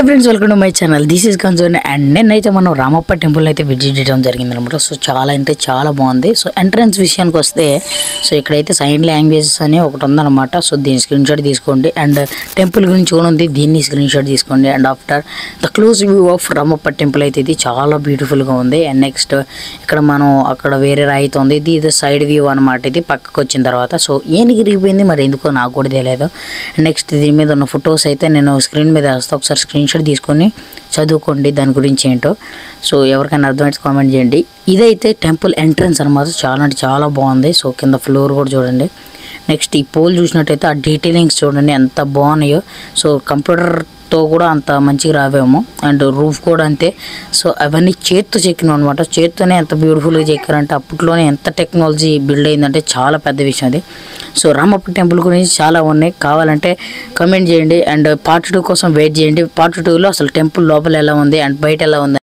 Hi friends, welcome to my channel. This is concern and నేనైతే మనం Ramappa temple అయితే visit చేయడం జరిగింది అనమాట. సో చాలా అంటే చాలా బాగుంది. సో ఎంట్రన్స్ విషయానికి వస్తే సో ఇక్కడైతే సైన్ లాంగ్వేజెస్ అని ఒకటి ఉందన్నమాట. సో దీని స్క్రీన్ షాట్ తీసుకోండి అండ్ టెంపుల్ గురించి కూడా ఉంది, దీన్ని స్క్రీన్ షాట్ తీసుకోండి. And after the close view of Ramappa temple అయితే ఇది చాలా బ్యూటిఫుల్గా ఉంది. అండ్ నెక్స్ట్ ఇక్కడ మనం అక్కడ వేరే రాయితో ఉంది, ఇది సైడ్ వ్యూ అనమాట. ఇది పక్కకు వచ్చిన తర్వాత సో ఏనికి రిగిపోయింది మరి ఎందుకో నాకు కూడా తెలియదు. నెక్స్ట్ దీని మీద ఉన్న ఫొటోస్ అయితే నేను స్క్రీన్ మీద వేస్తాను, ఒకసారి స్క్రీన్ షాట్ తీసుకొని చదువుకోండి దాని గురించి ఏంటో. సో ఎవరికైనా అర్థమైతే కామెంట్ చేయండి. ఇదైతే టెంపుల్ ఎంట్రన్స్ అనమాట. చాలా అంటే చాలా బాగుంది. సో కింద ఫ్లోర్ కూడా చూడండి. నెక్స్ట్ ఈ పోల్ చూసినట్టయితే ఆ డీటెయిలింగ్స్ చూడండి ఎంత బాగున్నాయో. సో కంప్యూటర్తో కూడా అంత మంచిగా రావేమో. అండ్ రూఫ్ కూడా అంతే. సో అవన్నీ చేత్తో చెక్కినాం అనమాట. చేత్తోనే ఎంత బ్యూటిఫుల్గా చెక్కారంటే అప్పట్లోనే ఎంత టెక్నాలజీ బిల్డ్ అయిందంటే చాలా పెద్ద విషయం అది. సో రామప్ప టెంపుల్ గురించి చాలా ఉన్నాయి, కావాలంటే కమెంట్ చేయండి. అండ్ పార్ట్ 2 కోసం వెయిట్ చేయండి. పార్ట్ 2లో అసలు టెంపుల్ లోపల ఎలా ఉంది అండ్ బయట ఎలా ఉంది